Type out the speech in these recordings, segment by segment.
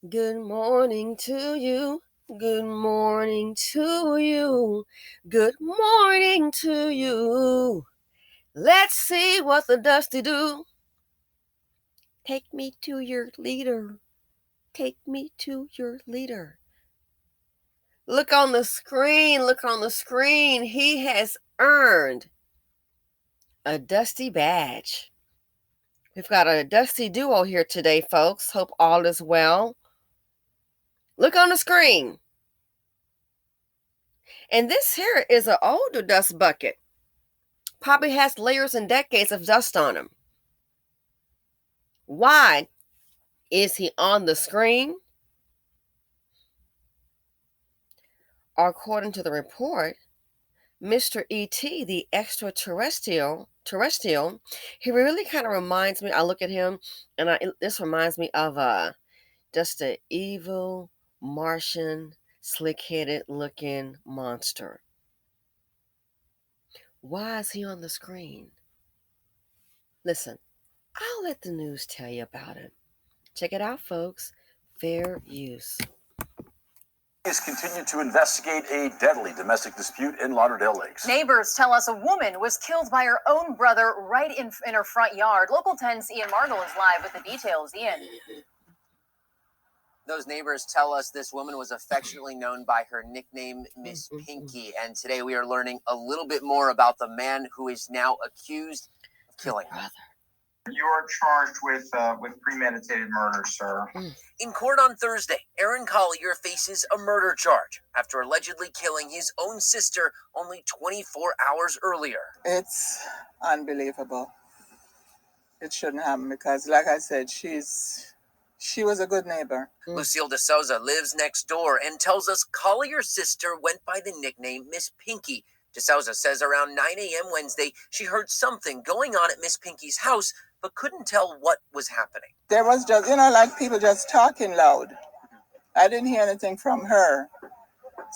Good morning to you. Good morning to you. Good morning to you. Let's see what the dusty do. Take me to your leader. Take me to your leader. Look on the screen. Look on the screen. He has earned a dusty badge. We've got a dusty duo here today, folks. Hope all is well. Look on the screen. And this here is an older dust bucket. Probably has layers and decades of dust on him. Why is he on the screen? According to the report, Mr. E.T., the extraterrestrial, he really kind of reminds me. I look at him, and this reminds me of just an evil Martian, slick-headed looking monster. Why is he on the screen? Listen, I'll let the news tell you about it. Check it out, folks. Fair use. Police continue to investigate a deadly domestic dispute in Lauderdale Lakes. Neighbors tell us a woman was killed by her own brother right in her front yard. Local 10's Ian Margall is live with the details. Ian. Those neighbors tell us this woman was affectionately known by her nickname, Miss Pinky. And today we are learning a little bit more about the man who is now accused of killing her. You are charged with premeditated murder, sir. In court on Thursday, Aaron Collier faces a murder charge after allegedly killing his own sister only 24 hours earlier. It's unbelievable. It shouldn't happen because, like I said, she was a good neighbor. Lucille DeSouza lives next door and tells us Collier's sister went by the nickname Miss Pinky. DeSouza says around 9 a.m. Wednesday, she heard something going on at Miss Pinky's house, but couldn't tell what was happening. There was just, like people just talking loud. I didn't hear anything from her.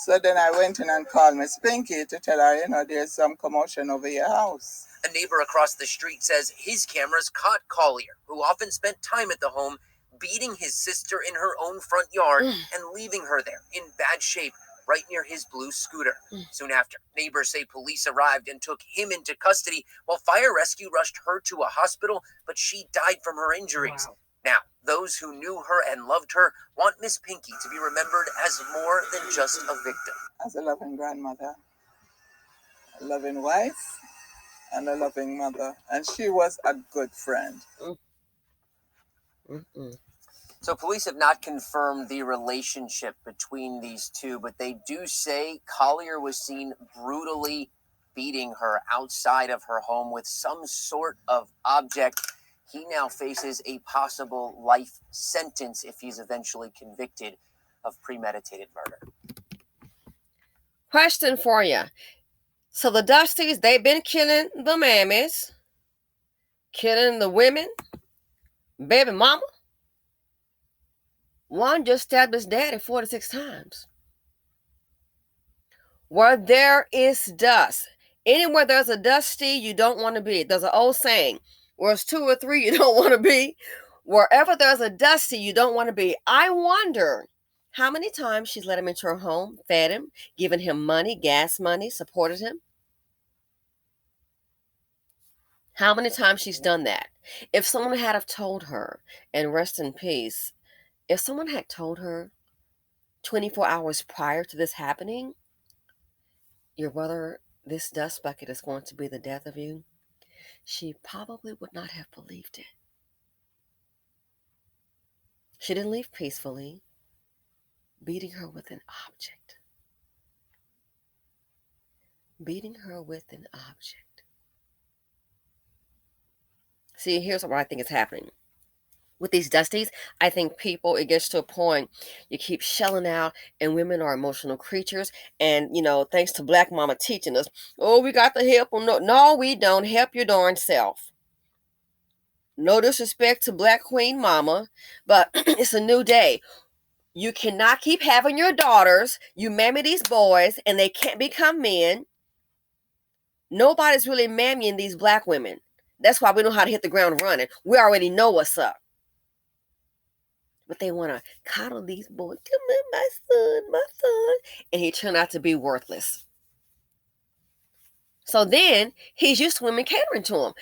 So then I went in and called Miss Pinky to tell her, there's some commotion over your house. A neighbor across the street says his cameras caught Collier, who often spent time at the home, beating his sister in her own front yard and leaving her there in bad shape right near his blue scooter. Soon after, neighbors say police arrived and took him into custody while fire rescue rushed her to a hospital, but she died from her injuries. Wow. Now, those who knew her and loved her want Miss Pinky to be remembered as more than just a victim. As a loving grandmother, a loving wife, and a loving mother. And she was a good friend. So police have not confirmed the relationship between these two, but they do say Collier was seen brutally beating her outside of her home with some sort of object. He now faces a possible life sentence if he's eventually convicted of premeditated murder. Question for you. So the Dusties, they've been killing the mammies, killing the women, baby mama. One just stabbed his daddy 46 times. Where there is dust, anywhere there's a dusty, you don't want to be. There's an old saying, where it's 2 or 3, you don't want to be. Wherever there's a dusty, you don't want to be. I wonder how many times she's let him into her home, fed him, given him money, gas money, supported him. How many times she's done that? If someone had have told her, and rest in peace, if someone had told her 24 hours prior to this happening, your brother, this dust bucket is going to be the death of you, she probably would not have believed it. She didn't leave peacefully, beating her with an object. Beating her with an object. See, here's what I think is happening. With these dusties, I think people, it gets to a point, you keep shelling out, and women are emotional creatures. And, thanks to Black Mama teaching us, we got to help them. No, we don't. Help your darn self. No disrespect to Black Queen Mama, but it's a new day. You cannot keep having your daughters, you mammy these boys, and they can't become men. Nobody's really mammying these Black women. That's why we know how to hit the ground running. We already know what's up. But they want to coddle these boys. Come on, my son. And he turned out to be worthless. So then he's used to women catering to him.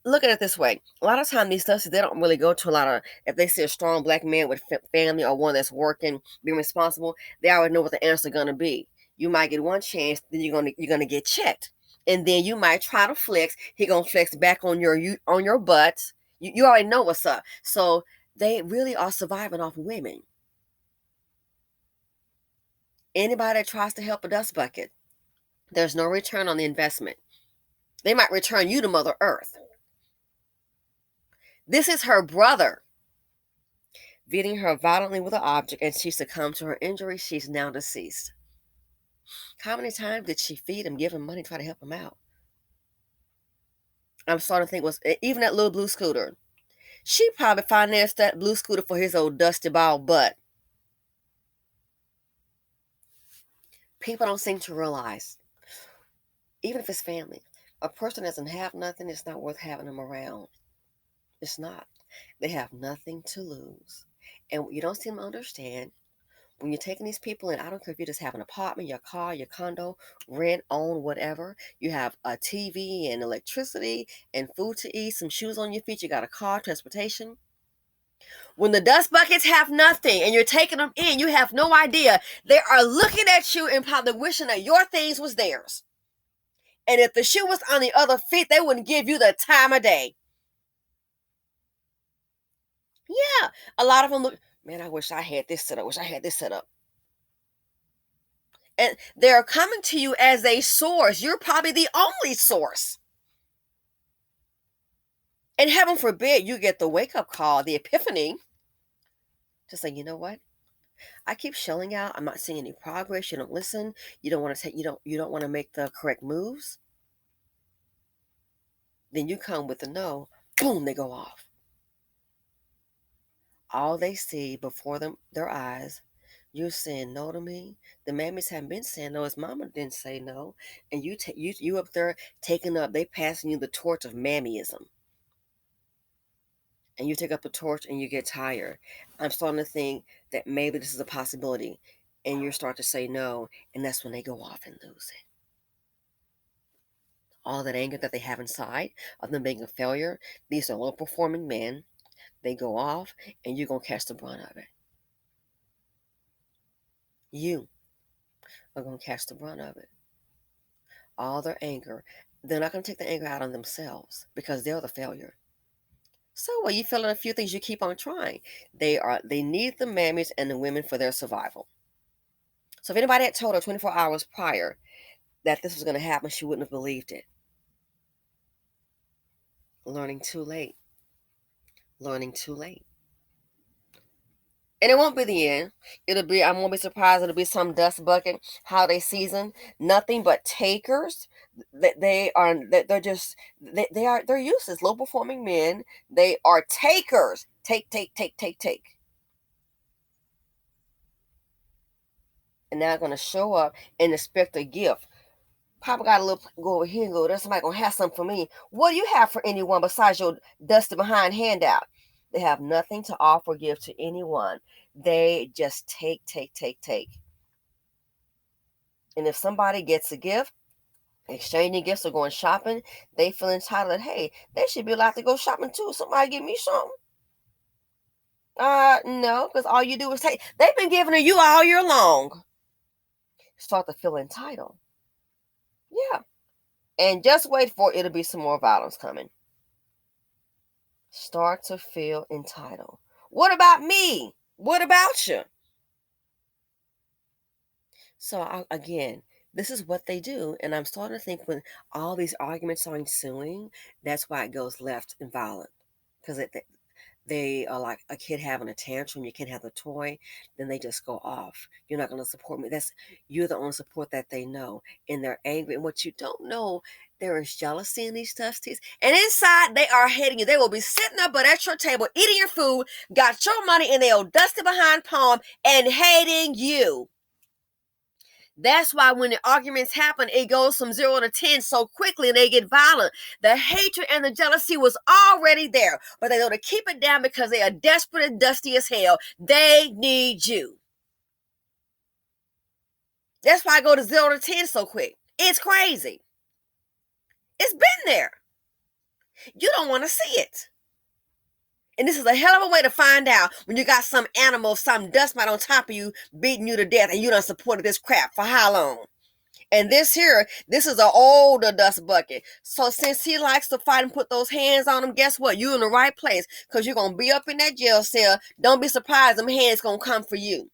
Look at it this way. A lot of times these studies, they don't really go to a lot of, if they see a strong black man with family or one that's working, being responsible, they already know what the answer is going to be. You might get one chance, then you're gonna get checked. And then you might try to flex. He gonna flex back on your butt. You already know what's up. So they really are surviving off of women. Anybody that tries to help a dust bucket, there's no return on the investment. They might return you to Mother Earth. This is her brother beating her violently with an object, and she succumbed to her injury. She's now deceased. How many times did she feed him, give him money, try to help him out? I'm starting to think was even that little blue scooter. She probably financed that blue scooter for his old dusty bald butt. People don't seem to realize, even if it's family, a person doesn't have nothing, it's not worth having them around. It's not. They have nothing to lose. And what you don't seem to understand, when you're taking these people in, I don't care if you just have an apartment, your car, your condo, rent, own, whatever. You have a TV and electricity and food to eat, some shoes on your feet, you got a car, transportation. When the dust buckets have nothing and you're taking them in, you have no idea. They are looking at you and probably wishing that your things was theirs. And if the shoe was on the other feet, they wouldn't give you the time of day. Yeah, a lot of them look, man, I wish I had this set up. Wish I had this set up. And they're coming to you as a source. You're probably the only source. And heaven forbid you get the wake-up call, the epiphany, to say, you know what? I keep shelling out. I'm not seeing any progress. You don't listen. You don't want to take. You don't want to make the correct moves. Then you come with the no. Boom! They go off. All they see before their eyes, you're saying no to me. The mammies haven't been saying no. His mama didn't say no, and you up there taking up. They passing you the torch of mammyism, and you take up the torch and you get tired. I'm starting to think that maybe this is a possibility, and you start to say no, and that's when they go off and lose it. All that anger that they have inside of them being a failure. These are low performing men. They go off, and you're going to catch the brunt of it. You are going to catch the brunt of it. All their anger. They're not going to take the anger out on themselves because they're the failure. So well, you feeling a few things, you keep on trying. They need the mammies and the women for their survival. So if anybody had told her 24 hours prior that this was going to happen, she wouldn't have believed it. Learning too late. Learning too late. And it won't be the end. I won't be surprised. It'll be some dust bucket holiday season. Nothing but takers. They're useless, low performing men. They are takers. Take. And now going to show up and expect a gift. Papa got a little, go over here and go, there's somebody going to have something for me. What do you have for anyone besides your dusty behind handout? They have nothing to offer or give to anyone. They just take. And if somebody gets a gift, exchanging gifts or going shopping, they feel entitled that, hey, they should be allowed to go shopping too. Somebody give me something. No, because all you do is take. They've been giving to you all year long. Start to feel entitled. Yeah. And just wait for it'll be some more violence coming. Start to feel entitled. What about me? What about you? So again, this is what they do. And I'm starting to think when all these arguments are ensuing, that's why it goes left and violent. Because they are like a kid having a tantrum. You can't have the toy. Then they just go off. You're not going to support me. You're the only support that they know. And they're angry. And what you don't know, there is jealousy in these dusties. And inside, they are hating you. They will be sitting up but at your table, eating your food, got your money in their old dusty behind palm, and hating you. That's why when the arguments happen, it goes from 0 to 10 so quickly and they get violent. The hatred and the jealousy was already there, but they want to keep it down because they are desperate and dusty as hell. They need you. That's why I go to 0 to 10 so quick. It's crazy. It's been there. You don't want to see it. And this is a hell of a way to find out when you got some animal, some dust mite on top of you, beating you to death, and you done supported this crap for how long? And this is an older dust bucket. So since he likes to fight and put those hands on him, guess what? You're in the right place because you're going to be up in that jail cell. Don't be surprised them hands going to come for you,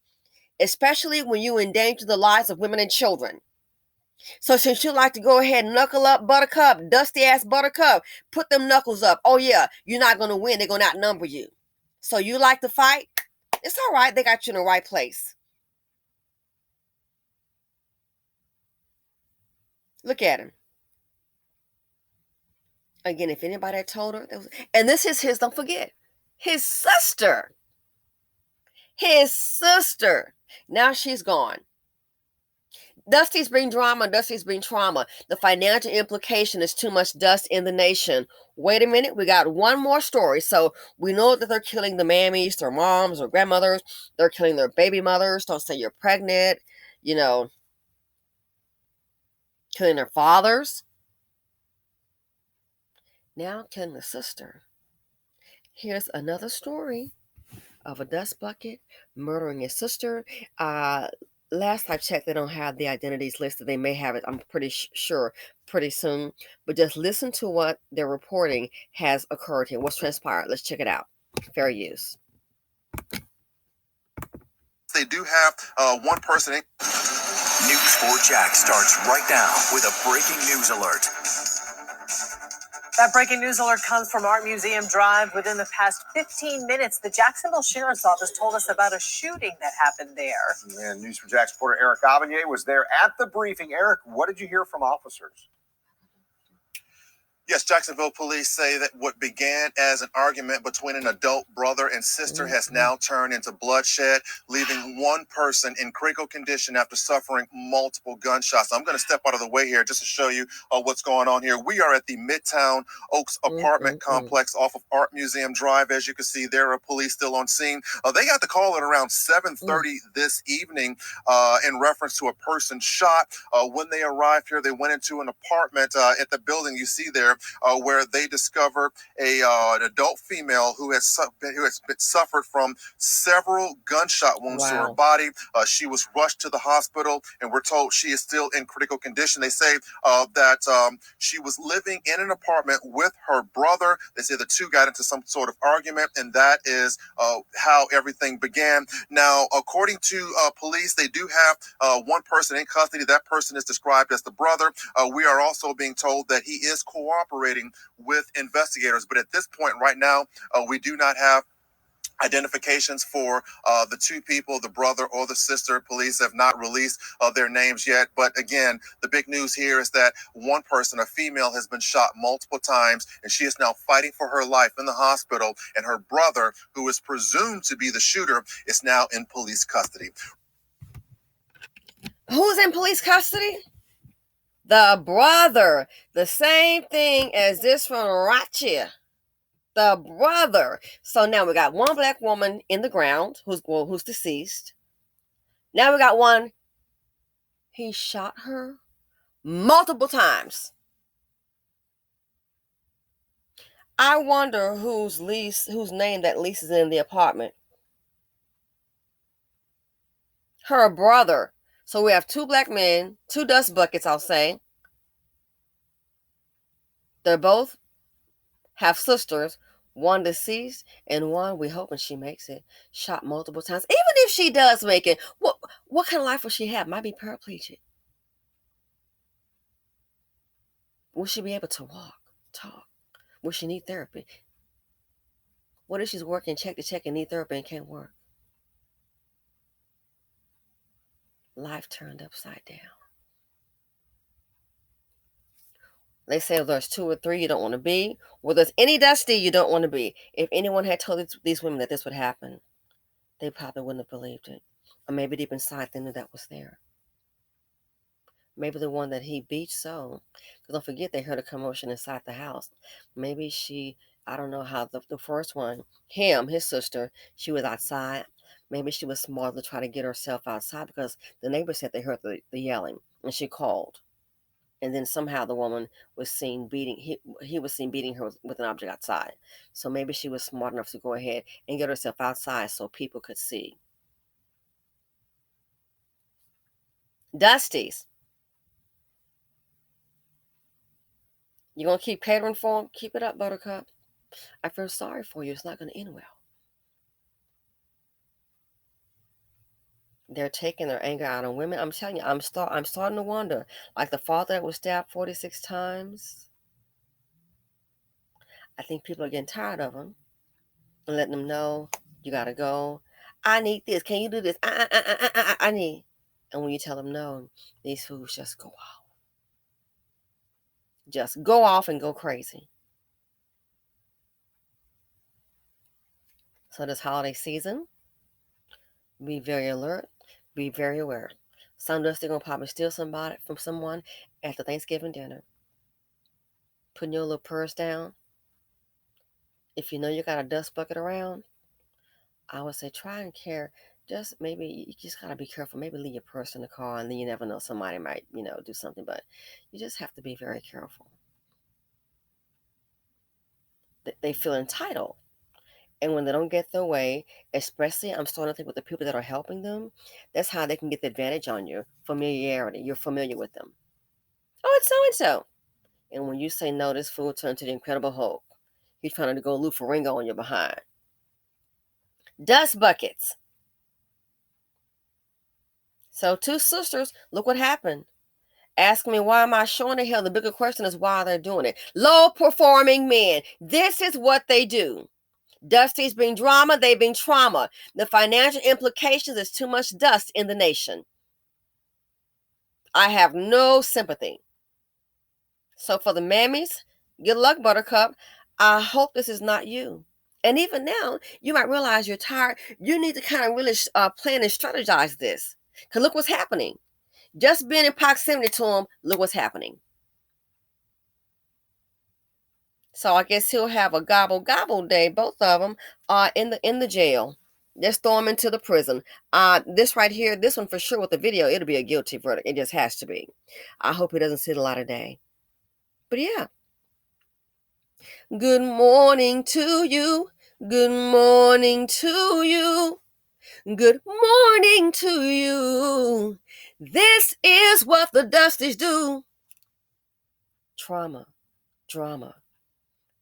especially when you endanger the lives of women and children. So since you like to go ahead and knuckle up, Buttercup, dusty ass Buttercup, put them knuckles up. Oh yeah, you're not going to win. They're going to outnumber you. So you like to fight? It's all right. They got you in the right place. Look at him. Again, if anybody had told her, and this is his, don't forget, his sister. His sister. Now she's gone. Dusty's bring drama. Dusty's bring trauma. The financial implication is too much dust in the nation. Wait a minute. We got one more story. So we know that they're killing the mammies, their moms, or grandmothers. They're killing their baby mothers. Don't say you're pregnant. You know, killing their fathers. Now killing the sister. Here's another story of a dust bucket murdering his sister. Last I checked, they don't have the identities listed. They may have it, I'm pretty sure, pretty soon. But just listen to what they're reporting has occurred here. What's transpired? Let's check it out. Fair use. They do have one person. News 4 Jack starts right now with a breaking news alert. That breaking news alert comes from Art Museum Drive. Within the past 15 minutes, the Jacksonville Sheriff's Office told us about a shooting that happened there. And News 4 Jack's reporter Eric Avanier was there at the briefing. Eric, what did you hear from officers? Yes, Jacksonville police say that what began as an argument between an adult brother and sister has now turned into bloodshed, leaving one person in critical condition after suffering multiple gunshots. I'm going to step out of the way here just to show you what's going on here. We are at the Midtown Oaks apartment complex off of Art Museum Drive. As you can see, there are police still on scene. They got the call at around 7:30 this evening in reference to a person shot. When they arrived here, they went into an apartment at the building you see there, where they discover an adult female who has suffered from several gunshot wounds to her body. She was rushed to the hospital, and we're told she is still in critical condition. They say that she was living in an apartment with her brother. They say the two got into some sort of argument, and that is how everything began. Now, according to police, they do have one person in custody. That person is described as the brother. We are also being told that he is cooperating with investigators. But at this point right now, we do not have identifications for the two people, the brother or the sister. Police have not released their names yet. But again, the big news here is that one person, a female, has been shot multiple times, and she is now fighting for her life in the hospital. And her brother, who is presumed to be the shooter, is now in police custody. Who's in police custody? The brother. The same thing as this one right here. The brother. So now we got one black woman in the ground who's deceased. Now we got one. He shot her multiple times. I wonder whose name that lease is in the apartment. Her brother. So we have two black men, two dust buckets, I'll say. They both have sisters. One deceased and one, we hoping she makes it, shot multiple times. Even if she does make it, what kind of life will she have? Might be paraplegic. Will she be able to walk, talk? Will she need therapy? What if she's working check to check and need therapy and can't work? Life turned upside down. They say there's 2 or 3 you don't want to be. Well, there's any dusty you don't want to be. If anyone had told these women that this would happen, they probably wouldn't have believed it. Or maybe deep inside they knew that was there. Maybe the one that he beat so. Because don't forget, they heard a commotion inside the house. Maybe I don't know how the first one, his sister, she was outside. Maybe she was smart to try to get herself outside because the neighbors said they heard the yelling and she called. And then somehow the woman was seen beating, he was seen beating her with an object outside. So maybe she was smart enough to go ahead and get herself outside so people could see. Dusty's. You gonna keep catering for him? Keep it up, Buttercup. I feel sorry for you. It's not gonna end well. They're taking their anger out on women. I'm telling you, I'm starting to wonder. Like the father that was stabbed 46 times. I think people are getting tired of him and letting them know you gotta go. I need this. Can you do this? I need. And when you tell them no, these fools just go off. Just go off and go crazy. So this holiday season, be very alert, be very aware. Some dusty gonna probably steal somebody from someone at the Thanksgiving dinner. Putting your little purse down. If you know you got a dust bucket around, I would say try and care. Just maybe you just gotta be careful. Maybe leave your purse in the car, and then you never know, somebody might, do something. But you just have to be very careful. They feel entitled, and when they don't get their way, especially I'm starting to think with the people that are helping them, that's how they can get the advantage on you. Familiarity. You're familiar with them. Oh, it's so and so. And when you say no, this fool turned to the Incredible Hulk. He's trying to go Lou Ferrigno on your behind. Dust buckets. So two sisters, look what happened. Ask me why am I showing the hell? The bigger question is why they're doing it. Low performing men. This is what they do. Dusty's being drama, they being trauma. The financial implications is too much dust in the nation. I have no sympathy. So for the mammies, good luck, Buttercup. I hope this is not you. And even now, you might realize you're tired. You need to kind of really plan and strategize this. Because look what's happening. Just being in proximity to him, look what's happening. So I guess he'll have a gobble day. Both of them are in the jail. Just throw him into the prison. This right here, this one for sure with the video, it'll be a guilty verdict. It just has to be. I hope he doesn't see the light of day. But yeah. Good morning to you. Good morning to you. Good morning to you. This is what the Dusties do. Trauma, drama,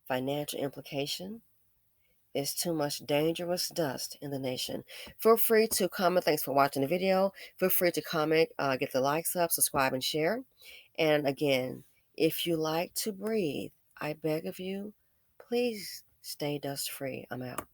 financial implication is too much dangerous dust in the nation. Feel free to comment. Thanks for watching the video. Feel free to comment, get the likes up, subscribe, and share. And again, if you like to breathe, I beg of you, please stay dust free. I'm out.